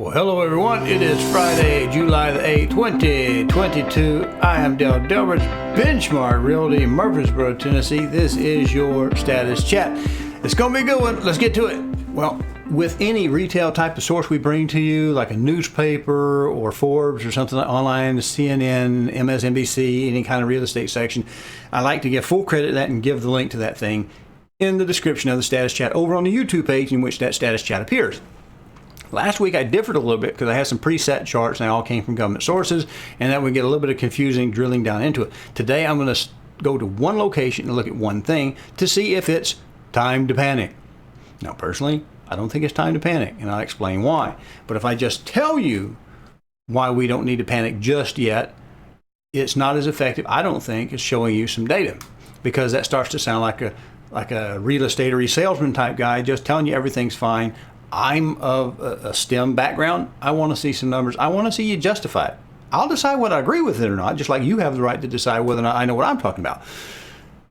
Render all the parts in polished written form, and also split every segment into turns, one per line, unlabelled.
Well, hello everyone. It is Friday, July the 8th, 2022. I am Dale Delbridge, Benchmark Realty, Murfreesboro, Tennessee. This is your status chat. It's going to be a good one. Let's get to it. Well, with any retail type of source we bring to you, like a newspaper or Forbes or something like online, CNN, MSNBC, any kind of real estate section, I like to give full credit to that and give the link to that thing in the description of the status chat over on the YouTube page in which that status chat appears. Last week I differed a little bit because I had some preset charts and they all came from government sources, and that would get a little bit of confusing drilling down into it. Today I'm going to go to one location and look at one thing to see if it's time to panic. Now personally, I don't think it's time to panic, and I'll explain why. But if I just tell you why we don't need to panic just yet, it's not as effective, I don't think, as showing you some data, because that starts to sound like a real estate or salesman type guy just telling you everything's fine. I'm of a STEM background. I want to see some numbers. I want to see you justify it. I'll decide whether I agree with it or not, just like you have the right to decide whether or not I know what I'm talking about.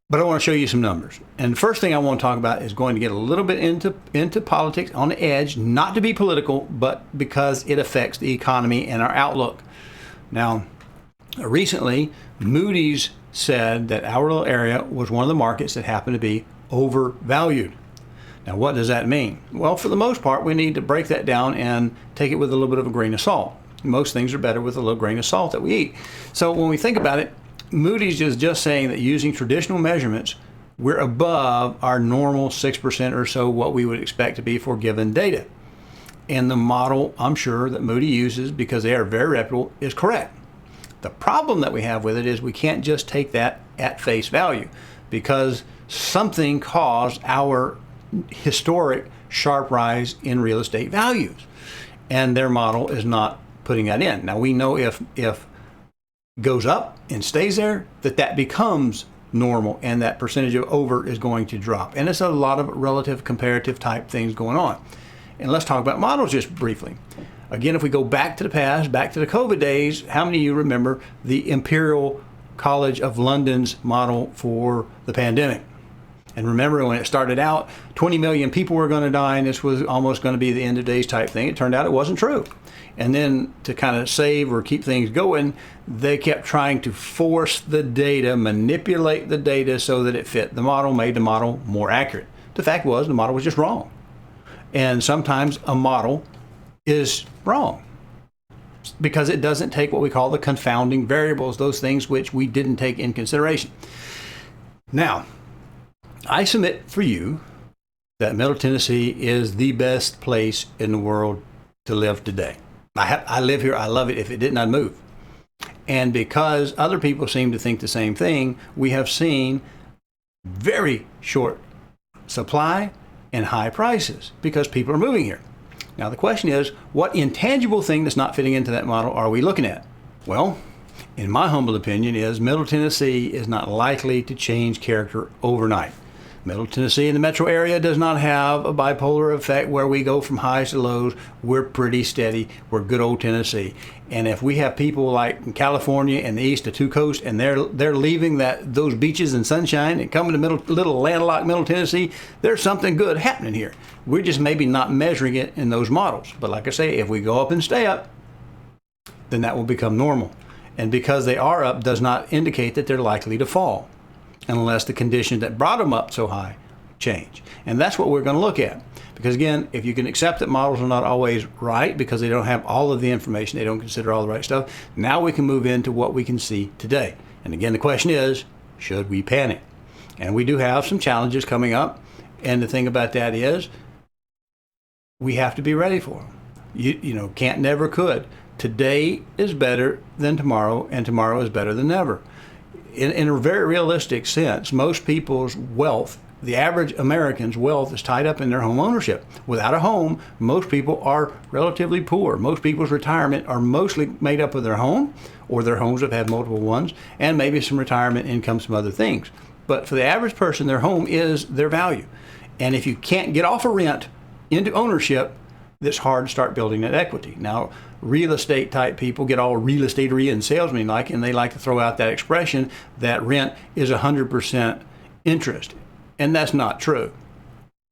But I want to show you some numbers. And the first thing I want to talk about is going to get a little bit into politics on the edge, not to be political, but because it affects the economy and our outlook. Now, recently, Moody's said that our little area was one of the markets that happened to be overvalued. Now, what does that mean? Well, for the most part, we need to break that down and take it with a little bit of a grain of salt. Most things are better with a little grain of salt that we eat. So when we think about it, Moody's is just saying that using traditional measurements, we're above our normal 6% or so what we would expect to be for given data. And the model, I'm sure, that Moody uses, because they are very reputable, is correct. The problem that we have with it is we can't just take that at face value, because something caused our historic sharp rise in real estate values, and their model is not putting that in. Now we know if goes up and stays there, that becomes normal, and that percentage of over is going to drop, and it's a lot of relative comparative type things going on. And let's talk about models just briefly. Again, if we go back to the past, back to the COVID days, how many of you remember the Imperial College of London's model for the pandemic? And remember, when it started out, 20 million people were going to die, and this was almost going to be the end of days type thing. It turned out it wasn't true. And then to kind of save or keep things going, they kept trying to force the data, manipulate the data so that it fit the model, made the model more accurate. The fact was, the model was just wrong. And sometimes a model is wrong because it doesn't take what we call the confounding variables, those things which we didn't take in consideration. Now, I submit for you that Middle Tennessee is the best place in the world to live today. I live here. I love it. If it didn't, I'd move. And because other people seem to think the same thing, we have seen very short supply and high prices because people are moving here. Now, the question is, what intangible thing that's not fitting into that model are we looking at? Well, in my humble opinion, is Middle Tennessee is not likely to change character overnight. Middle Tennessee in the metro area does not have a bipolar effect where we go from highs to lows. We're pretty steady. We're good old Tennessee. And if we have people like in California and the east, the two coasts, and they're leaving those beaches and sunshine and coming to little landlocked Middle Tennessee, there's something good happening here. We're just maybe not measuring it in those models. But like I say, if we go up and stay up, then that will become normal. And because they are up does not indicate that they're likely to fall, unless the conditions that brought them up so high change. And that's what we're going to look at. Because again, if you can accept that models are not always right because they don't have all of the information, they don't consider all the right stuff, now we can move into what we can see today. And again, the question is, should we panic? And we do have some challenges coming up. And the thing about that is, we have to be ready for them. You can't, never could. Today is better than tomorrow, and tomorrow is better than never. In a very realistic sense, most people's wealth, the average American's wealth, is tied up in their home ownership. Without a home, most people are relatively poor. Most people's retirement are mostly made up of their home, or their homes have had multiple ones, and maybe some retirement income, some other things. But for the average person, their home is their value. And if you can't get off a rent into ownership, it's hard to start building that equity. Now, real estate type people get all real estate-y and salesmen and they like to throw out that expression that rent is 100% interest. And that's not true.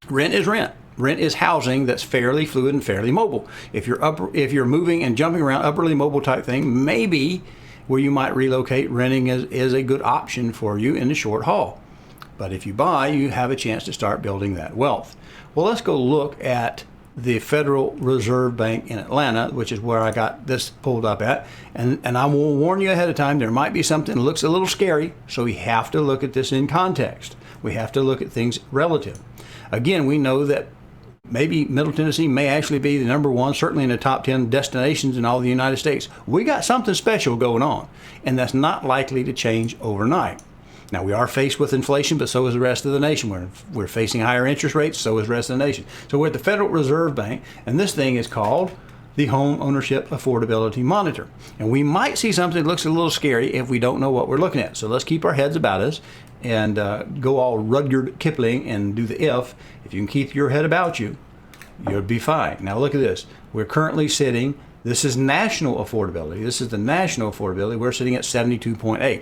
Rent is rent. Rent is housing that's fairly fluid and fairly mobile. If you're moving and jumping around, upperly mobile type thing, maybe where you might relocate, renting is a good option for you in the short haul. But if you buy, you have a chance to start building that wealth. Well, let's go look at the Federal Reserve Bank in Atlanta, which is where I got this pulled up at. And I will warn you ahead of time, there might be something that looks a little scary, so we have to look at this in context. We have to look at things relative. Again, we know that maybe Middle Tennessee may actually be the number one, certainly in the top 10 destinations in all the United States. We got something special going on, and that's not likely to change overnight. Now, we are faced with inflation, but so is the rest of the nation. We're facing higher interest rates, so is the rest of the nation. So we're at the Federal Reserve Bank, and this thing is called the Home Ownership Affordability Monitor. And we might see something that looks a little scary if we don't know what we're looking at. So let's keep our heads about us and go all Rudyard Kipling and do the if. If you can keep your head about you, you'll be fine. Now look at this. We're currently sitting, this is national affordability. This is the national affordability. We're sitting at 72.8.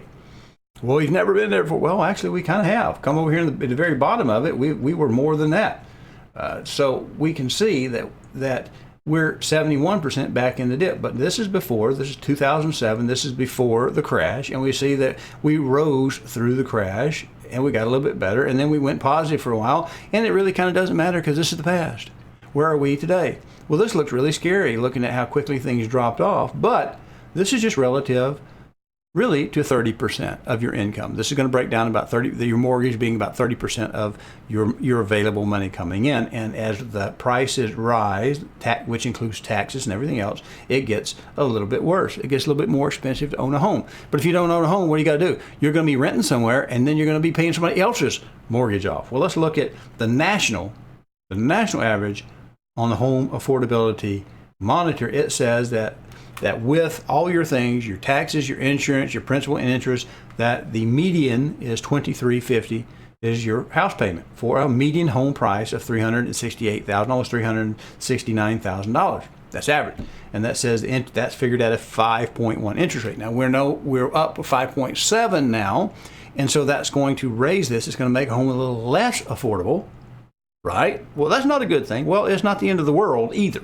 Well, we've never been there before. Well, actually, we kind of have. Come over here at the very bottom of it, we were more than that. So we can see that we're 71% back in the dip. But this is 2007, this is before the crash, and we see that we rose through the crash, and we got a little bit better, and then we went positive for a while, and it really kind of doesn't matter because this is the past. Where are we today? Well, this looks really scary looking at how quickly things dropped off, but this is just relative really to 30% of your income. This is going to break down about 30, your mortgage being about 30% of your available money coming in. And as the prices rise, which includes taxes and everything else, it gets a little bit worse. It gets a little bit more expensive to own a home. But if you don't own a home, what do you got to do? You're going to be renting somewhere, and then you're going to be paying somebody else's mortgage off. Well, let's look at the national average on the Home Affordability Monitor. It says that with all your things, your taxes, your insurance, your principal and interest, that the median is $2,350 is your house payment for a median home price of $368,000, almost $369,000. That's average, and that says that's figured at a 5.1 interest rate. Now we're up to 5.7 now, and so that's going to raise this. It's going to make a home a little less affordable, right? Well, that's not a good thing. Well, it's not the end of the world either.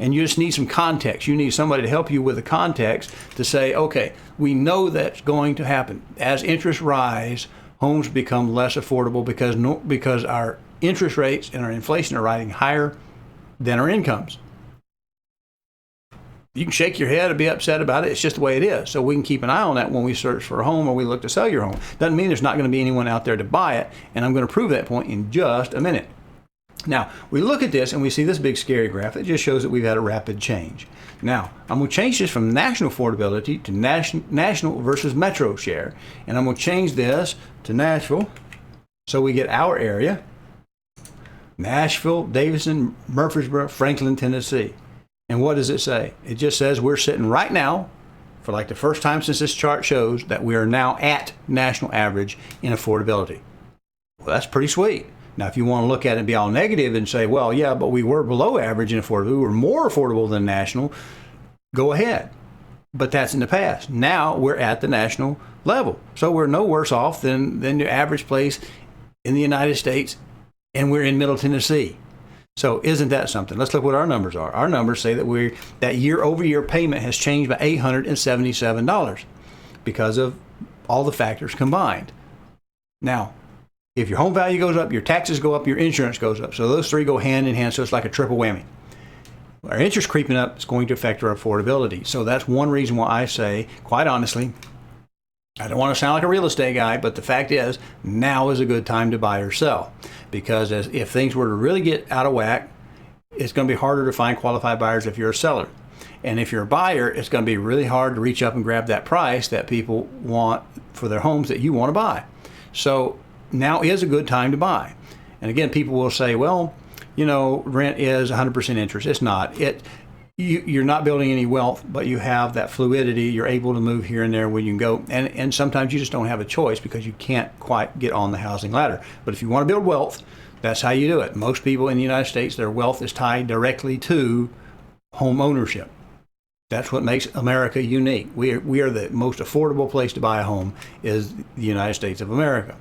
And you just need some context. You need somebody to help you with the context to say, okay, we know that's going to happen. As interests rise, homes become less affordable because our interest rates and our inflation are rising higher than our incomes. You can shake your head and be upset about it. It's just the way it is. So we can keep an eye on that when we search for a home or we look to sell your home. Doesn't mean there's not going to be anyone out there to buy it. And I'm going to prove that point in just a minute. Now, we look at this and we see this big scary graph that just shows that we've had a rapid change. Now, I'm going to change this from national affordability to national versus metro share. And I'm going to change this to Nashville so we get our area. Nashville, Davidson, Murfreesboro, Franklin, Tennessee. And what does it say? It just says we're sitting right now, for like the first time since this chart shows, that we are now at national average in affordability. Well, that's pretty sweet. Now, if you want to look at it and be all negative and say, well, yeah, but we were below average in affordability, we were more affordable than national, go ahead. But that's in the past. Now we're at the national level. So we're no worse off than the average place in the United States, and we're in Middle Tennessee. So isn't that something? Let's look what our numbers are. Our numbers say that year-over-year payment has changed by $877 because of all the factors combined. Now, if your home value goes up, your taxes go up, your insurance goes up. So those three go hand in hand, so it's like a triple whammy. Our interest creeping up is going to affect our affordability. So that's one reason why I say, quite honestly, I don't want to sound like a real estate guy, but the fact is, now is a good time to buy or sell. Because if things were to really get out of whack, it's going to be harder to find qualified buyers if you're a seller. And if you're a buyer, it's going to be really hard to reach up and grab that price that people want for their homes that you want to buy. So now is a good time to buy. And again, people will say, well, rent is 100% interest. It's not. You're not building any wealth, but you have that fluidity. You're able to move here and there when you can go. And sometimes you just don't have a choice because you can't quite get on the housing ladder. But if you want to build wealth, that's how you do it. Most people in the United States, their wealth is tied directly to home ownership. That's what makes America unique. We are the most affordable place to buy a home is the United States of America.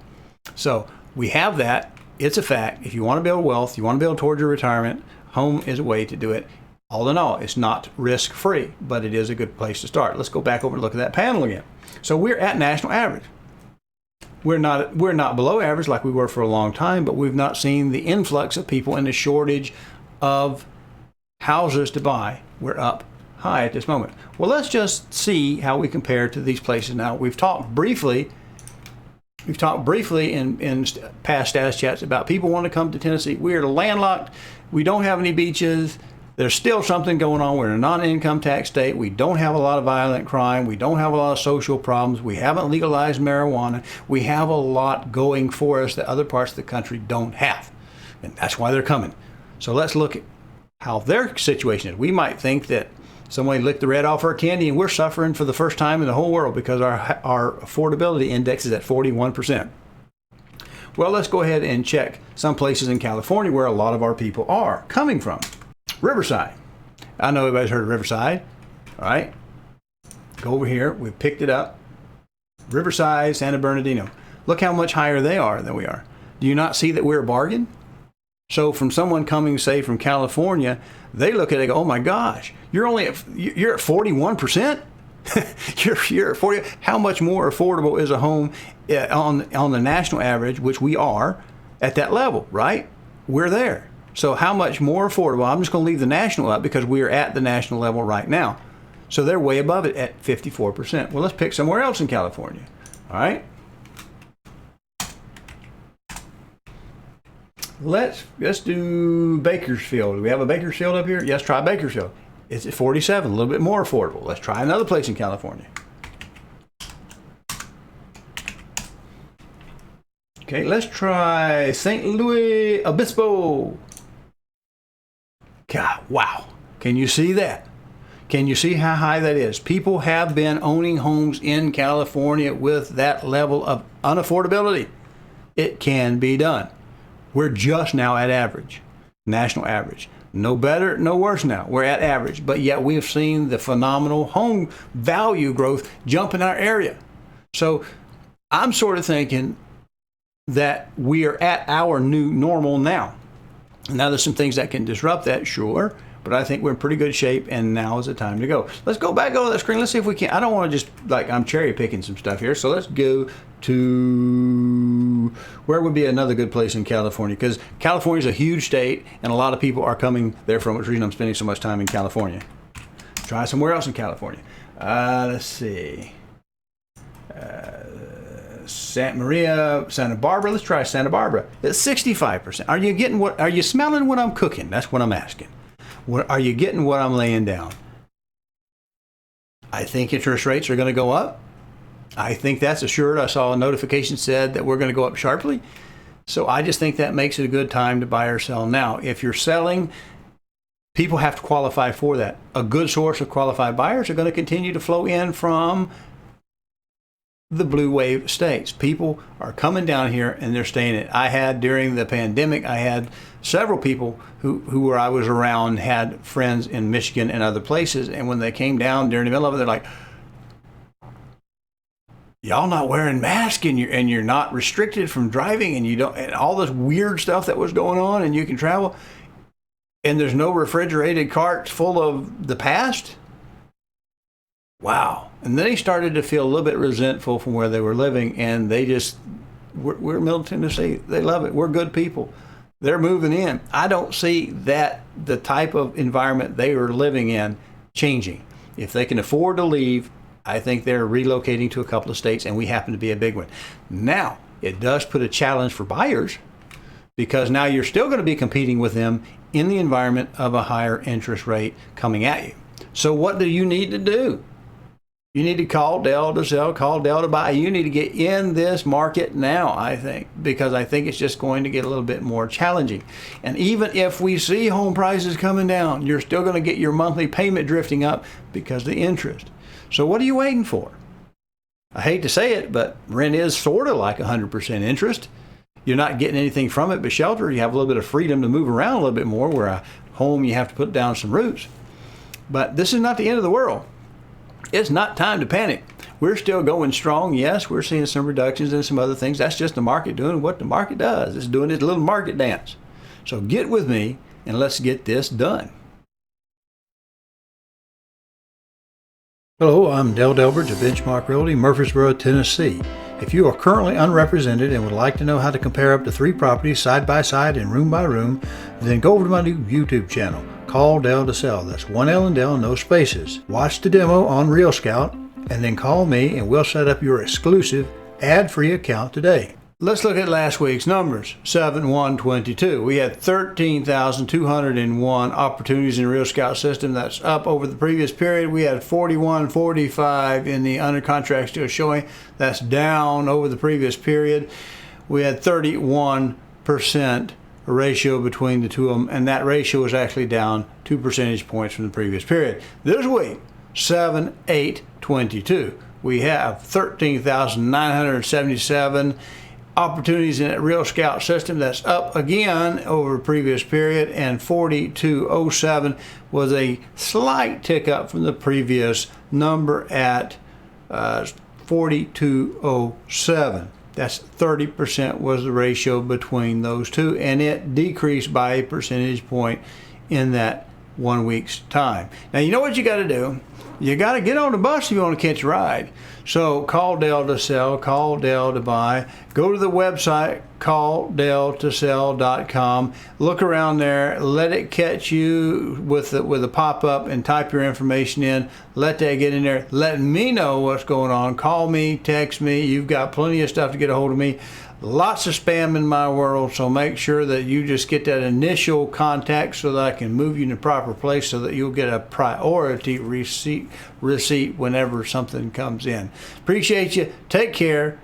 So we have that, it's a fact. If you want to build wealth, you want to build towards your retirement, home is a way to do it. All in all, it's not risk-free, but it is a good place to start. Let's go back over and look at that panel again. So we're at national average. We're not below average like we were for a long time, but we've not seen the influx of people and the shortage of houses to buy. We're up high at this moment. Well, let's just see how we compare to these places now. We've talked briefly in past status chats about people want to come to Tennessee. We're landlocked. We don't have any beaches. There's still something going on. We're in a non-income tax state. We don't have a lot of violent crime. We don't have a lot of social problems. We haven't legalized marijuana. We have a lot going for us that other parts of the country don't have. And that's why they're coming. So let's look at how their situation is. We might think that somebody licked the red off our candy and we're suffering for the first time in the whole world because our affordability index is at 41%. Well, let's go ahead and check some places in California where a lot of our people are coming from. Riverside. I know everybody's heard of Riverside. All right. Go over here. We've picked it up. Riverside, San Bernardino. Look how much higher they are than we are. Do you not see that we're a bargain? So from someone coming, say, from California, they look at it and go, oh my gosh, you're at 41%? you're at 40. How much more affordable is a home on the national average, which we are at that level, right? We're there. So how much more affordable? I'm just going to leave the national up because we are at the national level right now. So they're way above it at 54%. Well, let's pick somewhere else in California. All right. Let's do Bakersfield. Do we have a Bakersfield up here? Yes, try Bakersfield. It's at 47, a little bit more affordable. Let's try another place in California. Okay, let's try St. Louis Obispo. God, wow. Can you see that? Can you see how high that is? People have been owning homes in California with that level of unaffordability. It can be done. We're just now at average, national average. No better, no worse now. We're at average, but yet we've seen the phenomenal home value growth jump in our area. So I'm sort of thinking that we are at our new normal now. Now there's some things that can disrupt that, sure, but I think we're in pretty good shape, and now is the time to go. Let's go back over that screen. Let's see if we can. I don't want to just, like, I'm cherry picking some stuff here. So let's go to where would be another good place in California, because California is a huge state, and a lot of people are coming there from, which is the reason I'm spending so much time in California. Try somewhere else in California. Let's see. Santa Maria, Santa Barbara. Let's try Santa Barbara. It's 65%. Are you smelling what I'm cooking? That's what I'm asking. Are you getting what I'm laying down? I think interest rates are going to go up. I think that's assured. I saw a notification said that we're going to go up sharply. So I just think that makes it a good time to buy or sell now. If you're selling, people have to qualify for that. A good source of qualified buyers are going to continue to flow in from the blue wave states. People are coming down here and they're staying in. I had, during the pandemic, I had several people who where I was around had friends in Michigan and other places, and when they came down during the middle of it, they're like, y'all not wearing masks, and you're not restricted from driving, and you don't, and all this weird stuff that was going on, and you can travel, and there's no refrigerated carts full of the past. Wow. And then they started to feel a little bit resentful from where they were living, and they just, we're Middle Tennessee. They love it. We're good people. They're moving in. I don't see that the type of environment they are living in changing. If they can afford to leave, I think they're relocating to a couple of states, and we happen to be a big one. Now, it does put a challenge for buyers, because now you're still going to be competing with them in the environment of a higher interest rate coming at you. So what do you need to do? You need to call Dell to sell, call Dell to buy. You need to get in this market now, I think, because I think it's just going to get a little bit more challenging. And even if we see home prices coming down, you're still going to get your monthly payment drifting up because of the interest. So what are you waiting for? I hate to say it, but rent is sort of like 100% interest. You're not getting anything from it but shelter. You have a little bit of freedom to move around a little bit more, where a home you have to put down some roots. But this is not the end of the world. It's not time to panic. We're still going strong. Yes, we're seeing some reductions in some other things. That's just the market doing what the market does. It's doing its little market dance. So get with me and let's get this done. Hello, I'm Dale Delbridge of Benchmark Realty, Murfreesboro, Tennessee. If you are currently unrepresented and would like to know how to compare up to 3 properties side by side and room by room, then go over to my new YouTube channel, Call Dale to Sell. That's 1 L and Dale, no spaces. Watch the demo on Real Scout and then call me and we'll set up your exclusive ad-free account today. Let's look at last week's numbers, 7/1/22. We had 13,201 opportunities in the Real Scout system. That's up over the previous period. We had 4145 in the under contract still showing. That's down over the previous period. We had 31% ratio between the two of them, and that ratio is actually down 2 percentage points from the previous period. This week, 7/8/22, we have 13,977 opportunities in that Real Scout system. That's up again over the previous period, and 4207 was a slight tick up from the previous number at 4207. That's 30% was the ratio between those two, and it decreased by a percentage point in that 1 week's time. Now, you know what you got to do? You got to get on the bus if you want to catch a ride. So call Dale to sell, call Dale to buy. Go to the website, calldaletosell.com. Look around there. Let it catch you with a pop-up and type your information in. Let that get in there. Let me know what's going on. Call me, text me. You've got plenty of stuff to get a hold of me. Lots of spam in my world, so make sure that you just get that initial contact so that I can move you in the proper place so that you'll get a priority receipt whenever something comes in. Appreciate you. Take care.